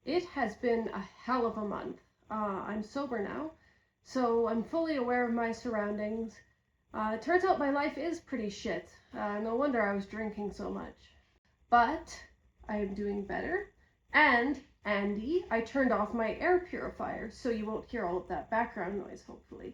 It has been a hell of a month. I'm sober now, so I'm fully aware of my surroundings. It turns out my life is pretty shit. No wonder I was drinking so much. But I am doing better. And, Andy, I turned off my air purifier, so you won't hear all of that background noise, hopefully.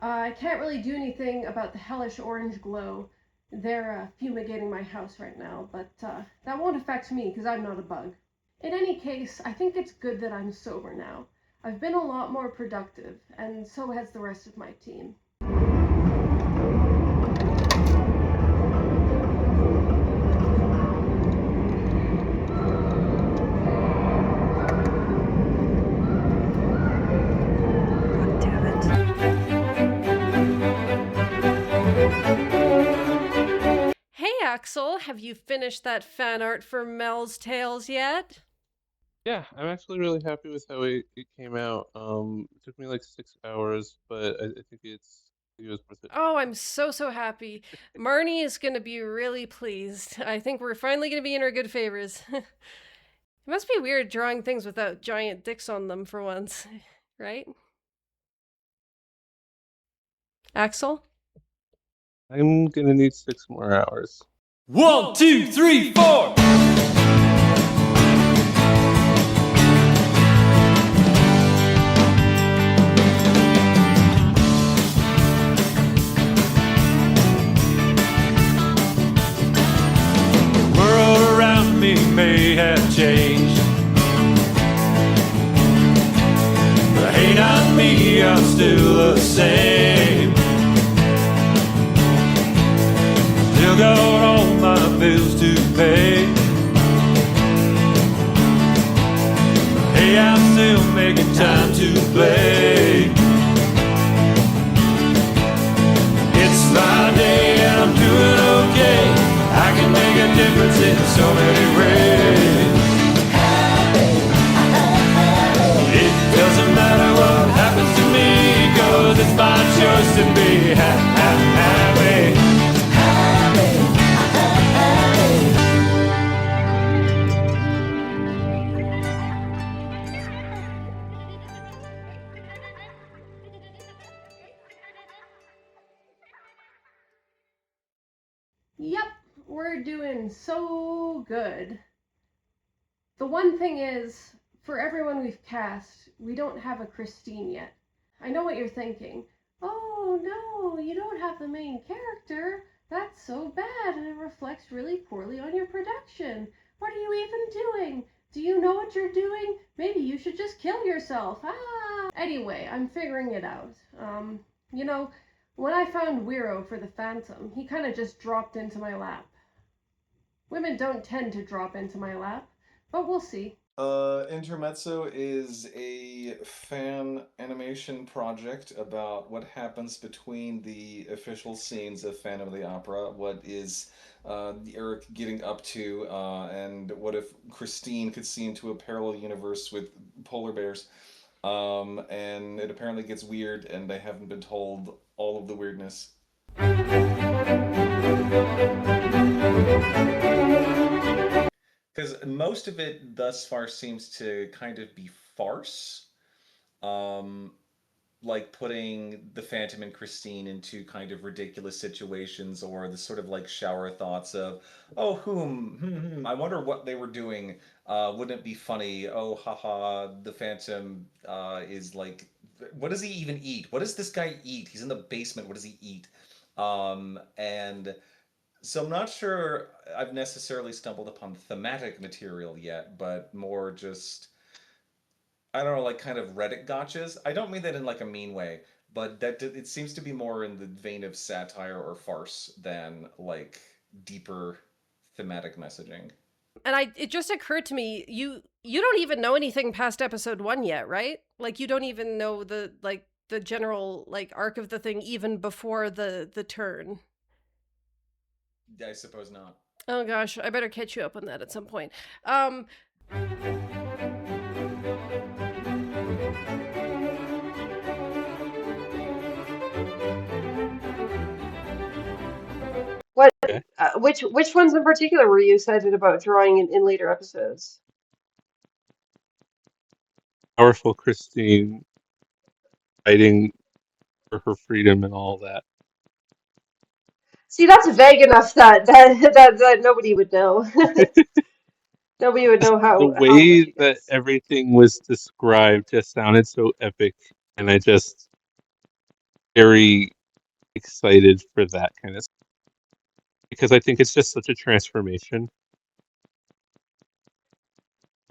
I can't really do anything about the hellish orange glow. They're fumigating my house right now, but that won't affect me because I'm not a bug. In any case, I think it's good that I'm sober now. I've been a lot more productive, and so has the rest of my team. Hey Axel, have you finished that fan art for Mel's Tales yet? Yeah, I'm actually really happy with how it came out. It took me like 6 hours, but I think it was worth it. Oh, I'm so happy. Marnie is going to be really pleased. I think we're finally going to be in her good favors. It must be weird drawing things without giant dicks on them for once, right? Axel? I'm gonna need 6 more hours. 1, 2, 3, 4. The world around me may have changed, but hey, not me, I'm still the same. Still got all my bills to pay. Hey, I'm still making time to play. It's my day and I'm doing okay. I can make a difference in so many ways. It doesn't matter what happens to me, 'cause it's my choice to be happy. Yep, we're doing so good. The one thing is, for everyone we've cast, we don't have a Christine yet. I know what you're thinking. Oh no, you don't have the main character. That's so bad and it reflects really poorly on your production. What are you even doing? Do you know what you're doing? Maybe you should just kill yourself. Anyway, I'm figuring it out. You know, when I found Wiro for the Phantom, he kind of just dropped into my lap. Women don't tend to drop into my lap, but we'll see. Intermezzo is a fan animation project about what happens between the official scenes of Phantom of the Opera, what is Eric getting up to, and what if Christine could see into a parallel universe with polar bears. And it apparently gets weird, and I haven't been told all of the weirdness. Because most of it thus far seems to kind of be farce. Um, like putting the Phantom and Christine into kind of ridiculous situations, or the sort of like shower thoughts of, oh, I wonder what they were doing. Wouldn't it be funny? Oh, haha, the Phantom is like, what does he even eat? What does this guy eat? He's in the basement. What does he eat? And so I'm not sure I've necessarily stumbled upon thematic material yet, but more just, I don't know, like kind of Reddit gotchas. I don't mean that in like a mean way, but that it seems to be more in the vein of satire or farce than like deeper thematic messaging. And it just occurred to me, you don't even know anything past episode 1 yet, right? Like you don't even know the general like arc of the thing even before the turn. I suppose not. Oh gosh, I better catch you up on that at some point. Um What Okay. Which ones in particular were you excited about drawing in later episodes? Powerful Christine fighting for her freedom and all that. See, that's vague enough that nobody would know. Nobody would know The how much way it that gets. everything was described just sounded so epic, and I just very excited for that kind of stuff because I think it's just such a transformation.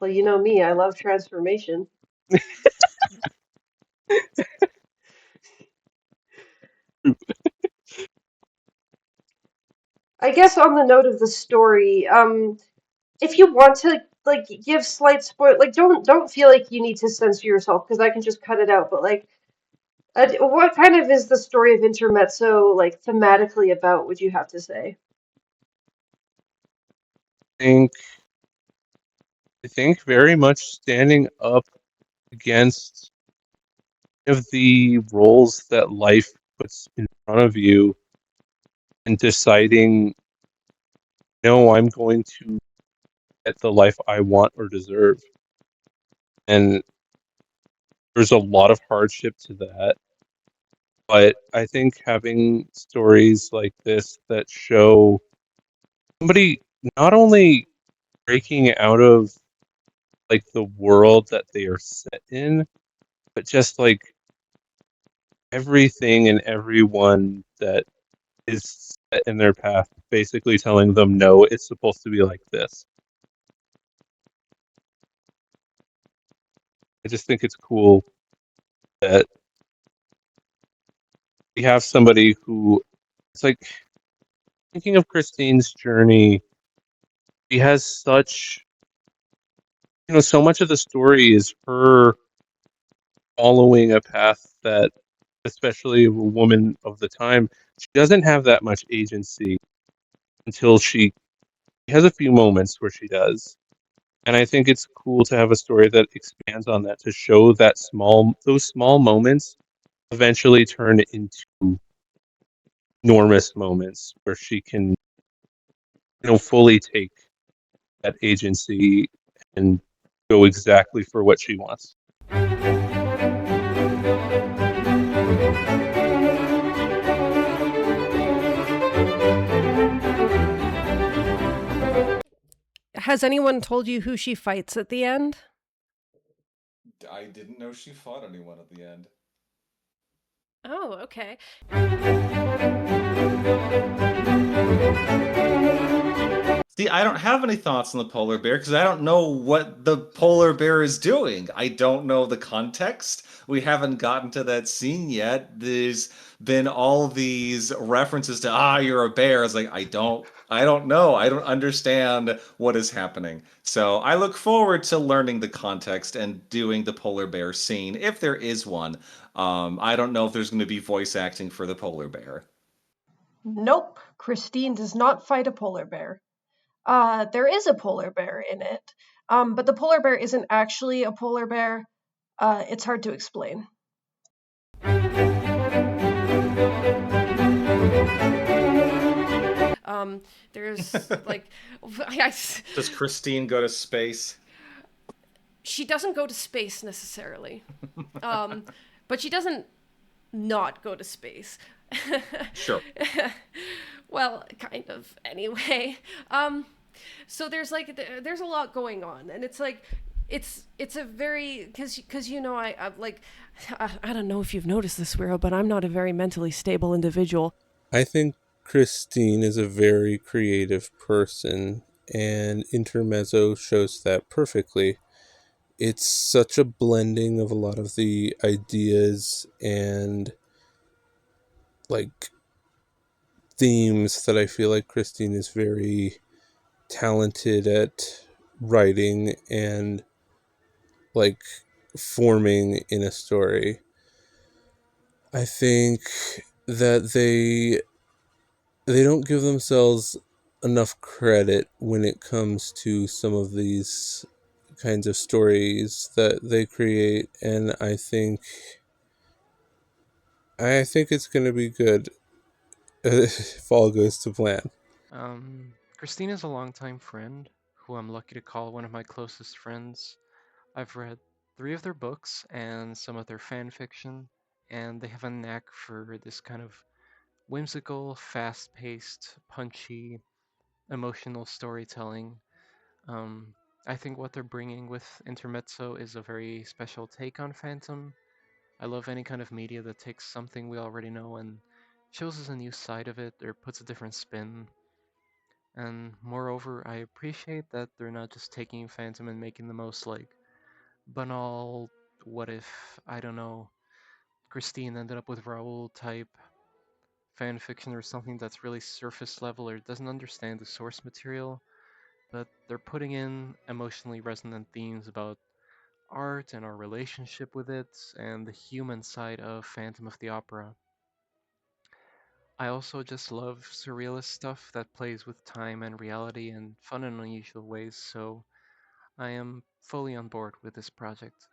Well, you know me, I love transformation. I guess on the note of the story, if you want to like give slight spoil, like don't feel like you need to censor yourself because I can just cut it out. But like, what kind of is the story of Intermezzo like thematically about? Would you have to say? think I think very much standing up against of the roles that life puts in front of you and deciding, no, I'm going to get the life I want or deserve. And there's a lot of hardship to that. But I think having stories like this that show somebody not only breaking out of like the world that they are set in, but just like everything and everyone that is set in their path, basically telling them, no, it's supposed to be like this. I just think it's cool that we have somebody who, it's like, thinking of Christine's journey, she has such, so much of the story is her following a path that, especially a woman of the time, she doesn't have that much agency until she has a few moments where she does. And I think it's cool to have a story that expands on that to show that those small moments eventually turn into enormous moments where she can, fully take that agency and go exactly for what she wants. Has anyone told you who she fights at the end? I didn't know she fought anyone at the end. Oh, okay. See, I don't have any thoughts on the polar bear because I don't know what the polar bear is doing. I don't know the context. We haven't gotten to that scene yet. There's been all these references to you're a bear. It's like I don't know. I don't understand what is happening. So I look forward to learning the context and doing the polar bear scene if there is one. I don't know if there's going to be voice acting for the polar bear. Nope, Christine does not fight a polar bear. There is a polar bear in it, but the polar bear isn't actually a polar bear. It's hard to explain. There's like, Does Christine go to space? she doesn't go to space necessarily, but she doesn't not go to space. Sure. Well, kind of. Anyway, so there's a lot going on, and it's like it's a very because I like I don't know if you've noticed this, Wiro, but I'm not a very mentally stable individual. I think Christine is a very creative person, and Intermezzo shows that perfectly. It's such a blending of a lot of the ideas and like themes that I feel like Christine is very talented at writing and like forming in a story. I think that they don't give themselves enough credit when it comes to some of these kinds of stories that they create, and I think it's going to be good if all goes to plan. Christine is a longtime friend who I'm lucky to call one of my closest friends. I've read 3 of their books and some of their fan fiction, and they have a knack for this kind of whimsical, fast paced, punchy, emotional storytelling. Um, I think what they're bringing with Intermezzo is a very special take on Phantom. I love any kind of media that takes something we already know and shows us a new side of it or puts a different spin. And moreover, I appreciate that they're not just taking Phantom and making the most like banal, what if, I don't know, Christine ended up with Raoul type fan fiction or something that's really surface level or doesn't understand the source material, but they're putting in emotionally resonant themes about art and our relationship with it and the human side of Phantom of the Opera. I also just love surrealist stuff that plays with time and reality in fun and unusual ways, so I am fully on board with this project.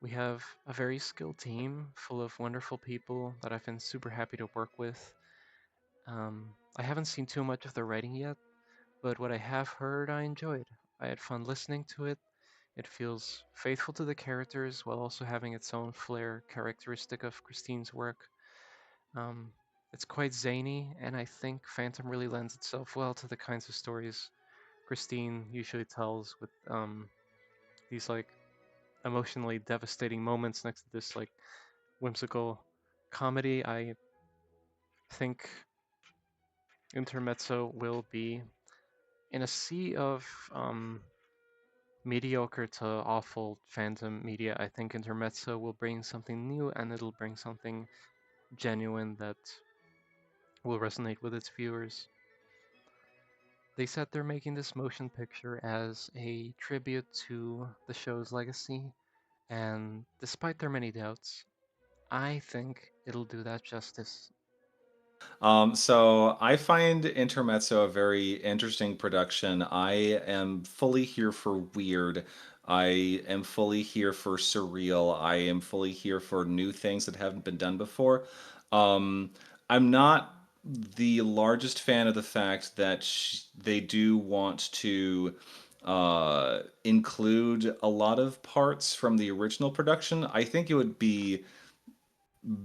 We have a very skilled team full of wonderful people that I've been super happy to work with. I haven't seen too much of their writing yet, but what I have heard I enjoyed. I had fun listening to it. It feels faithful to the characters while also having its own flair characteristic of Christine's work. Um, it's quite zany, and I think Phantom really lends itself well to the kinds of stories Christine usually tells with these like emotionally devastating moments next to this like whimsical comedy. I think Intermezzo will be in a sea of mediocre to awful Phantom media. I think Intermezzo will bring something new and it'll bring something genuine that will resonate with its viewers. They said they're making this motion picture as a tribute to the show's legacy, and despite their many doubts, I think it'll do that justice. So I find Intermezzo a very interesting production. I am fully here for weird. I am fully here for surreal. I am fully here for new things that haven't been done before. Um, I'm not the largest fan of the fact that they do want to include a lot of parts from the original production. I think it would be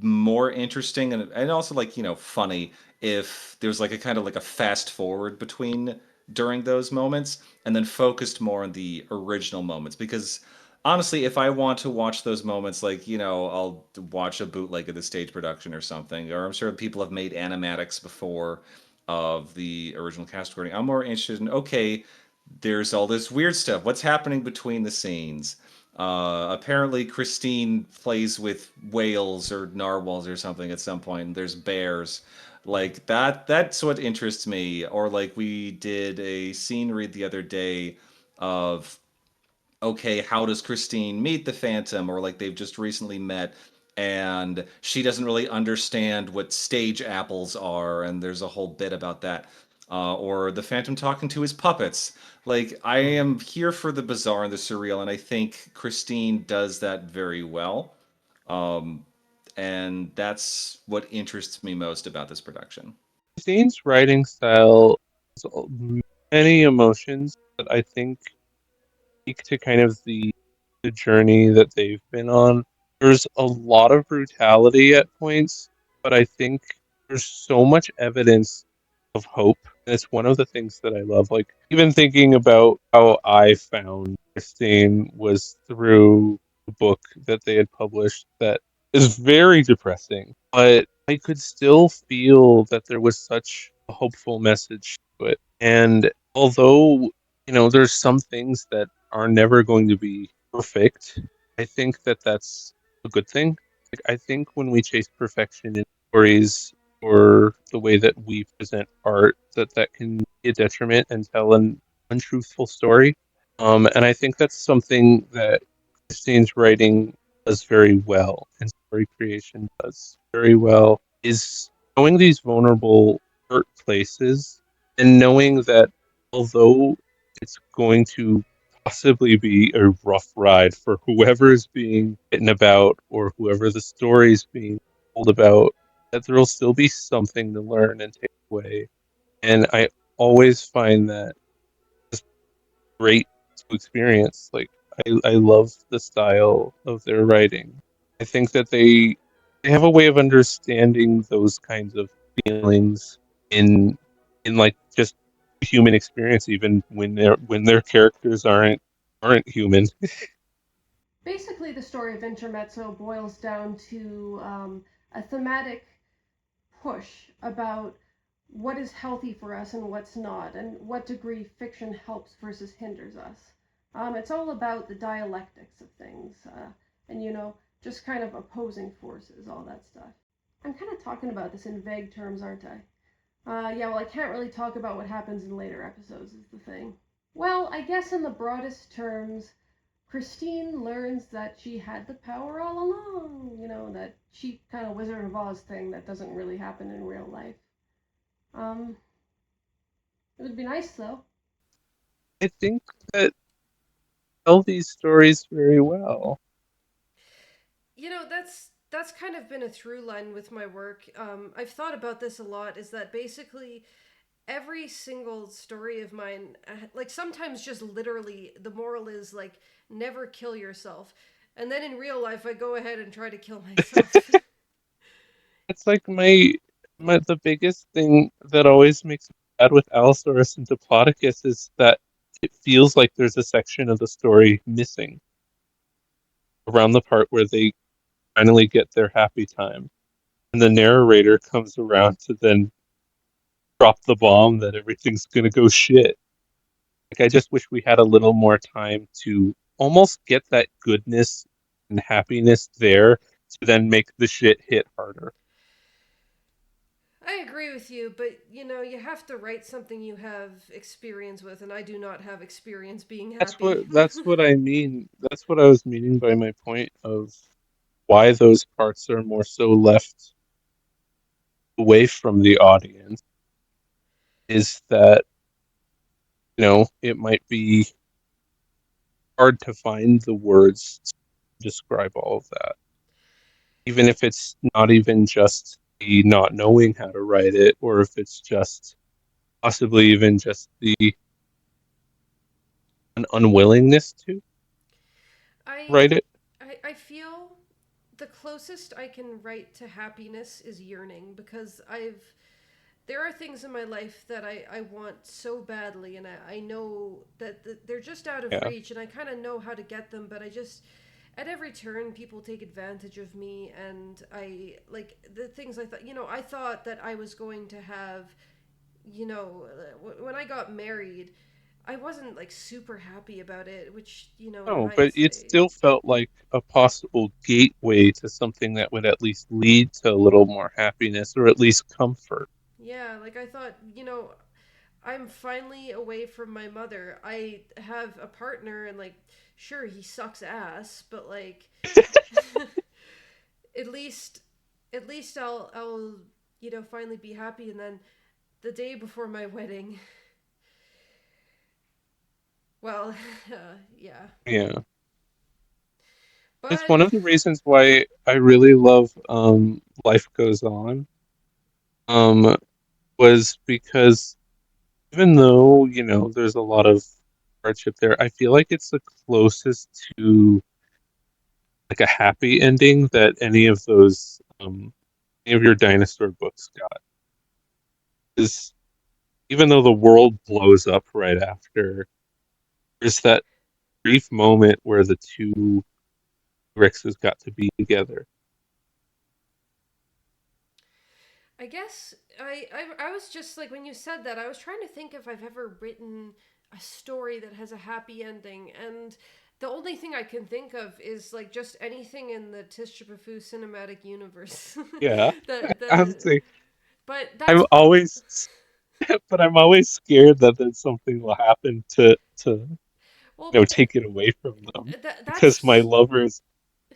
more interesting and also like funny if there's like a kind of like a fast forward between during those moments and then focused more on the original moments because honestly if I want to watch those moments like I'll watch a bootleg of the stage production or something, or I'm sure people have made animatics before of the original cast recording. I'm more interested in, okay, there's all this weird stuff. What's happening between the scenes? Apparently, Christine plays with whales or narwhals or something at some point. And there's bears. Like that. That's what interests me. Or like we did a scene read the other day of, okay, how does Christine meet the Phantom? Or like they've just recently met and she doesn't really understand what stage apples are, and there's a whole bit about that. Or the Phantom talking to his puppets. Like, I Mhm. am here for the bizarre and the surreal, and I think Christine does that very well. And that's what interests me most about this production. Christine's writing style has many emotions that I think speak to kind of the journey that they've been on. There's a lot of brutality at points, but I think there's so much evidence of hope. And it's one of the things that I love. Like even thinking about how I found Christine was through a book that they had published that is very depressing, but I could still feel that there was such a hopeful message to it. And although, there's some things that are never going to be perfect, I think that that's a good thing. Like I think when we chase perfection in stories or the way that we present art, that can be a detriment and tell an untruthful story. And I think that's something that Christine's writing does very well, and story creation does very well, is showing these vulnerable hurt places and knowing that although it's going to possibly be a rough ride for whoever is being written about or whoever the story is being told about, that there will still be something to learn and take away. And I always find that just great to experience. Like I love the style of their writing. I think that they have a way of understanding those kinds of feelings in like just human experience, even when their characters aren't human. Basically, the story of Intermezzo boils down to a thematic push about what is healthy for us and what's not, and what degree fiction helps versus hinders us. It's all about the dialectics of things, and just kind of opposing forces, all that stuff. I'm kind of talking about this in vague terms, aren't I? Yeah, well, I can't really talk about what happens in later episodes, is the thing. Well, I guess in the broadest terms, Christine learns that she had the power all along. That cheap kind of Wizard of Oz thing that doesn't really happen in real life. Um, it would be nice though. I think that tell these stories very well. That's kind of been a through line with my work. I've thought about this a lot. Is that basically every single story of mine, like sometimes just literally the moral is like never kill yourself, and then in real life I go ahead and try to kill myself. It's like my the biggest thing that always makes me sad with Allosaurus and Diplodocus is that it feels like there's a section of the story missing around the part where they finally get their happy time. And the narrator comes around to then drop the bomb that everything's gonna go shit. Like I just wish we had a little more time to almost get that goodness and happiness there to then make the shit hit harder. I agree with you, but you have to write something you have experience with, and I do not have experience being happy. That's what I mean. That's what I was meaning by my point of why those parts are more so left away from the audience is that, it might be hard to find the words to describe all of that. Even if it's not even just the not knowing how to write it, or if it's just possibly even just an unwillingness to I write it. I feel the closest I can write to happiness is yearning, because there are things in my life that I want so badly, and I know that they're just out of Yeah. reach, and I kind of know how to get them, but I just, at every turn, people take advantage of me, and I, like, the things I thought that I was going to have, when I got married, I wasn't, like, super happy about it, which, in No, but it hindsight. still felt like a possible gateway to something that would at least lead to a little more happiness or at least comfort. Yeah, like I thought, I'm finally away from my mother. I have a partner, and, like, sure, he sucks ass, but, like, at least I'll finally be happy. And then the day before my wedding, well, yeah. Yeah. It's But one of the reasons why I really love Life Goes On. Um, was because even though, there's a lot of hardship there, I feel like it's the closest to like a happy ending that any of your dinosaur books got. Is even though the world blows up right after, there's that brief moment where the two Rexes got to be together. I guess I was just like, when you said that, I was trying to think if I've ever written a story that has a happy ending, and the only thing I can think of is, like, just anything in the Tish Chapafu cinematic universe. Yeah. I'm The saying But I'm that's always but I'm always scared that then something will happen to well, but take it away from them because my that's lovers,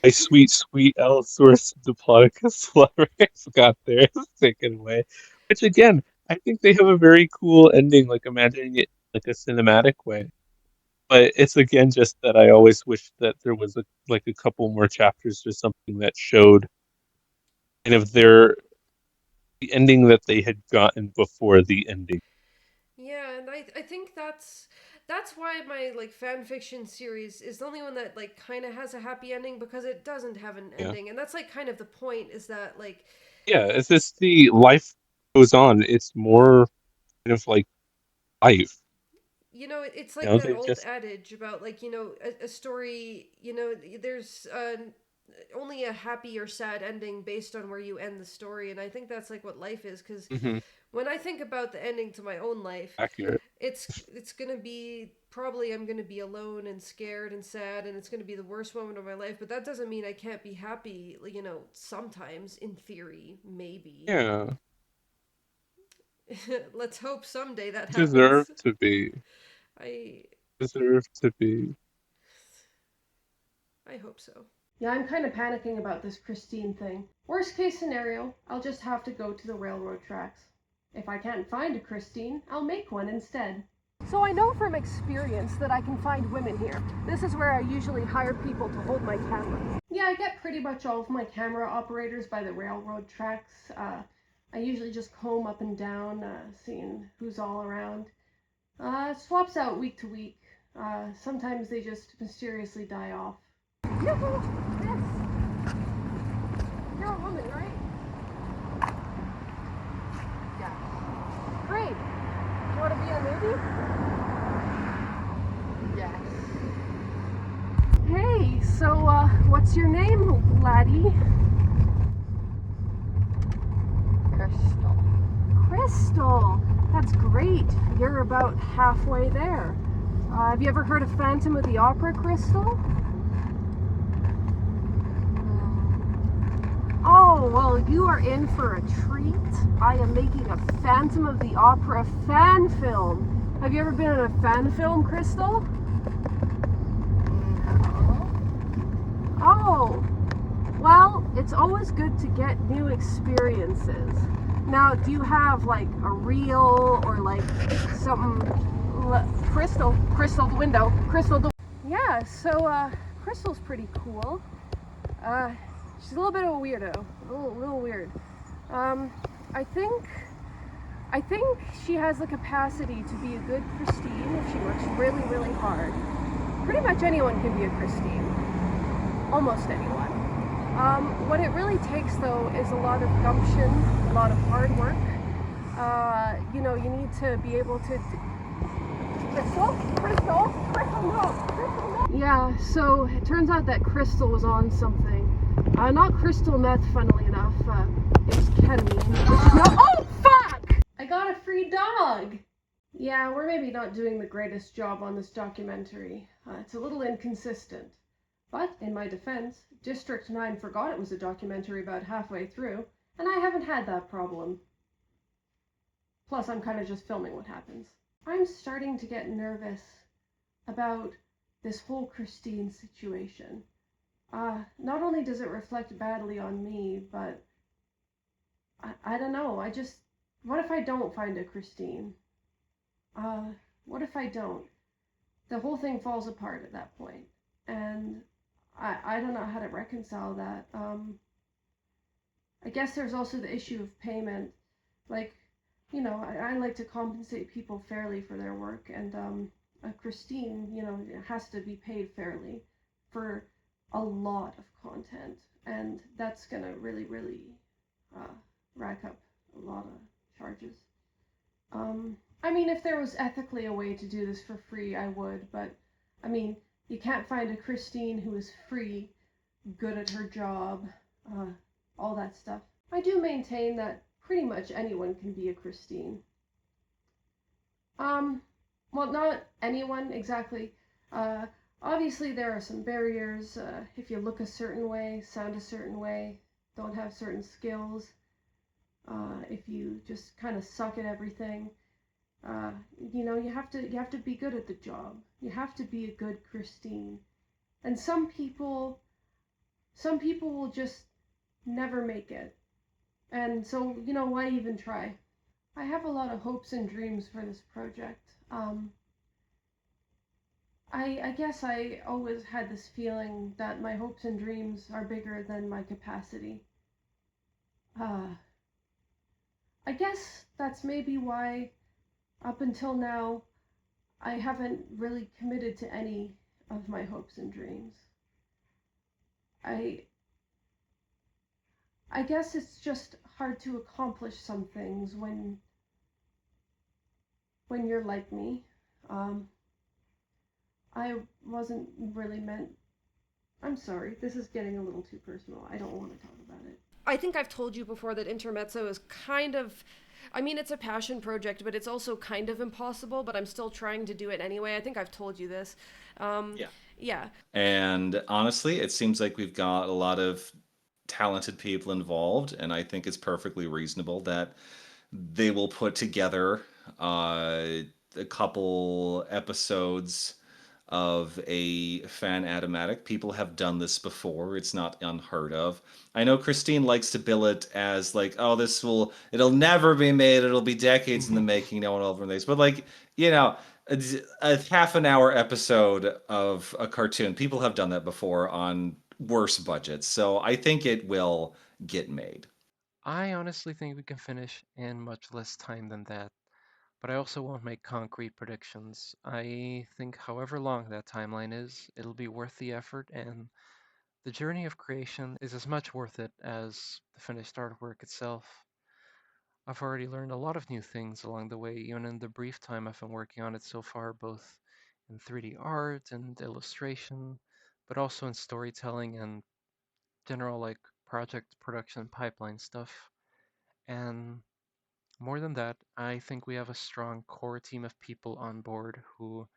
my sweet, sweet Allosaurus Diplodocus lovers got theirs taken away. Which again, I think they have a very cool ending, like imagining it like a cinematic way. But it's again just that I always wish that there was a couple more chapters or something that showed kind of the ending that they had gotten before the ending. Yeah, and I think that's why my like fan fiction series is the only one that like kind of has a happy ending, because it doesn't have an Yeah. ending, and that's like kind of the point, is that like Yeah, it's just the life goes on. It's more kind of like life. it's You like know, that they old just adage about like a story, there's only a happy or sad ending based on where you end the story, and I think that's like what life is, because mhm, when I think about the ending to my own life, accurate. it's gonna be, probably I'm gonna be alone and scared and sad, and it's gonna be the worst moment of my life. But that doesn't mean I can't be happy. Sometimes, in theory, maybe. Yeah, Let's hope someday that deserve happens. to be, I deserve to be. I hope so. Yeah, I'm kind of panicking about this Christine thing. Worst case scenario, I'll just have to go to the railroad tracks. If I can't find a Christine, I'll make one instead. So I know from experience that I can find women here. This is where I usually hire people to hold my camera. Yeah, I get pretty much all of my camera operators by the railroad tracks. I usually just comb up and down, seeing who's all around. It swaps out week to week. Sometimes they just mysteriously die off. Yoo-hoo! Yes! You're a woman, right? Yeah. Great! Do you want to be in a movie? Yes. Hey, so, what's your name, laddie? Crystal. Crystal! That's great. You're about halfway there. Have you ever heard of Phantom of the Opera, Crystal? Oh, well, you are in for a treat. I am making a Phantom of the Opera fan film. Have you ever been in a fan film, Crystal? Oh, well, it's always good to get new experiences. Now, do you have like a reel or like something? Crystal, the window, Crystal, the. Yeah, so Crystal's pretty cool. She's a little bit of a weirdo, a little weird. I think she has the capacity to be a good Christine if she works really, really hard. Pretty much anyone can be a Christine. Almost anyone. What it really takes, though, is a lot of gumption, a lot of hard work. You need to be able to. Crystal, no. Yeah, so it turns out that Crystal was on something. Not crystal meth, funnily enough. It was ketamine, which is not. Oh, fuck! I got a free dog! Yeah, we're maybe not doing the greatest job on this documentary. It's a little inconsistent. But, in my defense, District 9 forgot it was a documentary about halfway through, and I haven't had that problem. Plus, I'm kind of just filming what happens. I'm starting to get nervous about this whole Christine situation. Not only does it reflect badly on me, but I don't know, what if I don't find a Christine? What if I don't? The whole thing falls apart at that point, and I don't know how to reconcile that. I guess there's also the issue of payment. Like, I like to compensate people fairly for their work, and Christine, has to be paid fairly for a lot of content, and that's gonna really, really rack up a lot of charges. I mean, if there was ethically a way to do this for free, I would, but I mean, you can't find a Christine who is free, good at her job, all that stuff. I do maintain that pretty much anyone can be a Christine. Well, not anyone exactly. Obviously, there are some barriers. If you look a certain way, sound a certain way, don't have certain skills, if you just kind of suck at everything, you have to be good at the job. You have to be a good Christine. And some people will just never make it. And so, why even try? I have a lot of hopes and dreams for this project. I guess I always had this feeling that my hopes and dreams are bigger than my capacity. I guess that's maybe why Up until now, I haven't really committed to any of my hopes and dreams. I I guess it's just hard to accomplish some things when you're like me. Um, I wasn't really meant. I'm sorry, this is getting a little too personal. I don't want to talk about it. I think I've told you before that Intermezzo is kind of, I mean, it's a passion project, but it's also kind of impossible, but I'm still trying to do it anyway. I think I've told you this. Um, Yeah. yeah. And honestly, it seems like we've got a lot of talented people involved, and I think it's perfectly reasonable that they will put together a couple episodes of a fan automatic. People have done this before. It's not unheard of. I know Christine likes to bill it as like, oh, it'll never be made. It'll be decades in the making. No one will ever make this. But like, you know, a half an hour episode of a cartoon. People have done that before on worse budgets. So I think it will get made. I honestly think we can finish in much less time than that, but I also won't make concrete predictions. I think however long that timeline is, it'll be worth the effort, and the journey of creation is as much worth it as the finished artwork itself. I've already learned a lot of new things along the way, even in the brief time I've been working on it so far, both in 3D art and illustration, but also in storytelling and general like project production pipeline stuff. And more than that, I think we have a strong core team of people on board who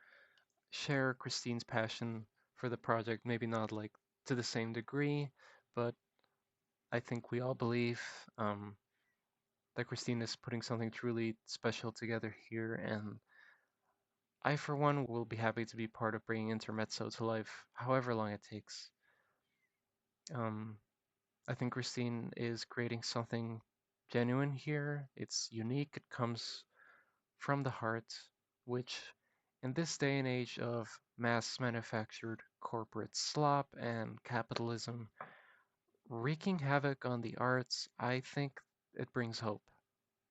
share Christine's passion for the project, maybe not like to the same degree, but I think we all believe that Christine is putting something truly special together here, and I, for one, will be happy to be part of bringing Intermezzo to life, however long it takes. Um, I think Christine is creating something genuine here. It's unique. It comes from the heart, which, in this day and age of mass manufactured corporate slop and capitalism wreaking havoc on the arts, I think it brings hope.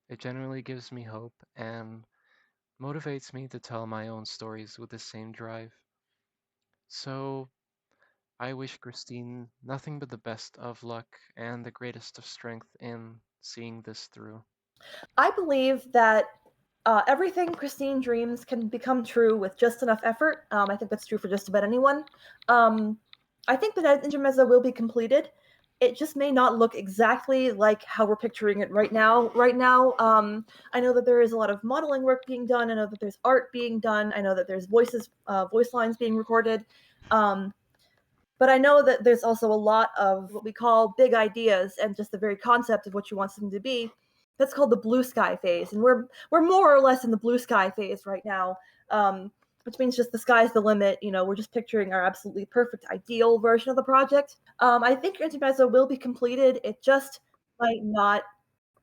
It genuinely gives me hope and motivates me to tell my own stories with the same drive. So I wish Christine nothing but the best of luck and the greatest of strength in seeing this through. I believe that everything Christine dreams can become true with just enough effort. I think that's true for just about anyone. Um, I think that Intermezzo will be completed. It just may not look exactly like how we're picturing it right now. I know that there is a lot of modeling work being done. I know that there's art being done. I know that there's voice lines being recorded. Um, but I know that there's also a lot of what we call big ideas and just the very concept of what you want something to be. That's called the blue sky phase, and we're more or less in the blue sky phase right now, which means just the sky's the limit. You know, we're just picturing our absolutely perfect, ideal version of the project. I think Intermezzo will be completed. It just might not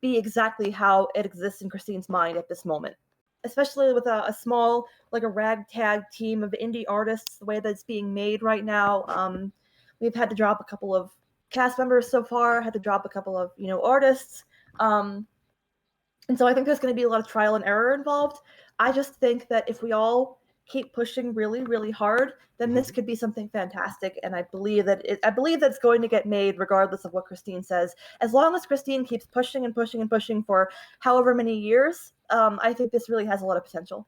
be exactly how it exists in Christine's mind at this moment, especially with a small, like a ragtag team of indie artists, the way that it's being made right now. We've had to drop a couple of cast members so far, had to drop a couple of, artists. Um, and so I think there's going to be a lot of trial and error involved. I just think that if we all keep pushing really, really hard, then this could be something fantastic. And I believe that it's going to get made regardless of what Christine says. As long as Christine keeps pushing and pushing and pushing for however many years, I think this really has a lot of potential.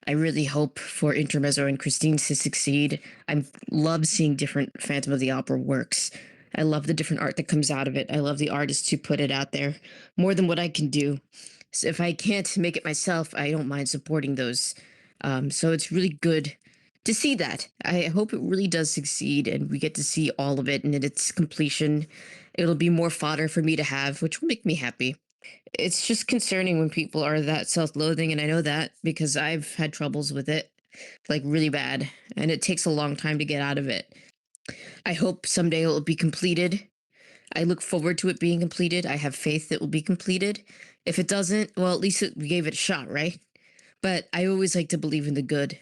I really hope for Intermezzo and Christine to succeed. I love seeing different Phantom of the Opera works. I love the different art that comes out of it. I love the artists who put it out there more than what I can do. So if I can't make it myself, I don't mind supporting those. So it's really good to see that. I hope it really does succeed and we get to see all of it and in its completion. It'll be more fodder for me to have, which will make me happy. It's just concerning when people are that self-loathing, and I know that because I've had troubles with it, like really bad, and it takes a long time to get out of it. I hope someday it will be completed. I look forward to it being completed. I have faith it will be completed. If it doesn't, well, at least we gave it a shot, right? But I always like to believe in the good.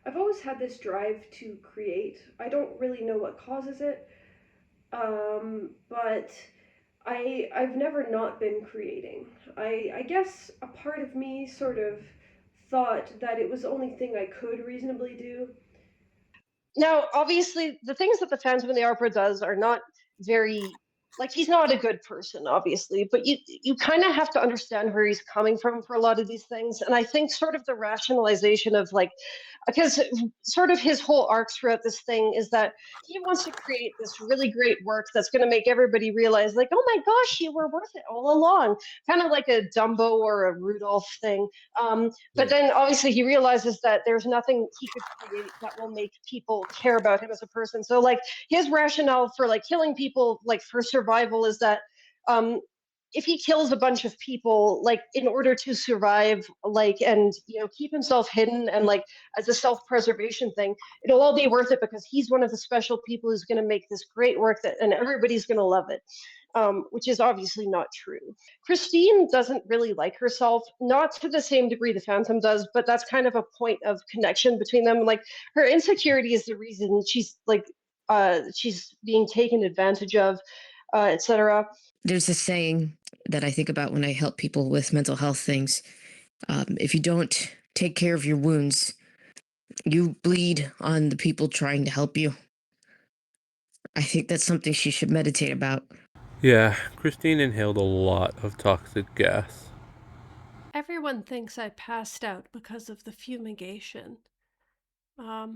I've always had this drive to create. I don't really know what causes it, but I've never not been creating. I guess a part of me sort of thought that it was the only thing I could reasonably do. Now, obviously, the things that the Phantom of the Opera does are not very, like, he's not a good person, obviously, but you kind of have to understand where he's coming from for a lot of these things. And I think sort of the rationalization of, like, because sort of his whole arc throughout this thing is that he wants to create this really great work that's going to make everybody realize, like, oh my gosh, you were worth it all along, kind of like a Dumbo or a Rudolph thing. But then obviously he realizes that there's nothing he could create that will make people care about him as a person. So like his rationale for like killing people like for survival is that um if he kills a bunch of people like in order to survive, like, and keep himself hidden, and like as a self-preservation thing, it'll all be worth it because he's one of the special people who's going to make this great work that and everybody's going to love it. Which is obviously not true. Christine doesn't really like herself, not to the same degree the Phantom does, but that's kind of a point of connection between them. Like her insecurity is the reason she's being taken advantage of, etc. There's a saying that I think about when I help people with mental health things. If you don't take care of your wounds, you bleed on the people trying to help you. I think that's something she should meditate about. Yeah, Christine inhaled a lot of toxic gas. Everyone thinks I passed out because of the fumigation. That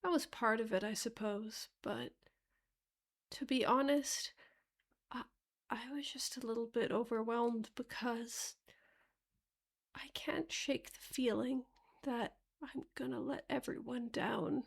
was part of it, I suppose, but to be honest, I was just a little bit overwhelmed because I can't shake the feeling that I'm gonna let everyone down.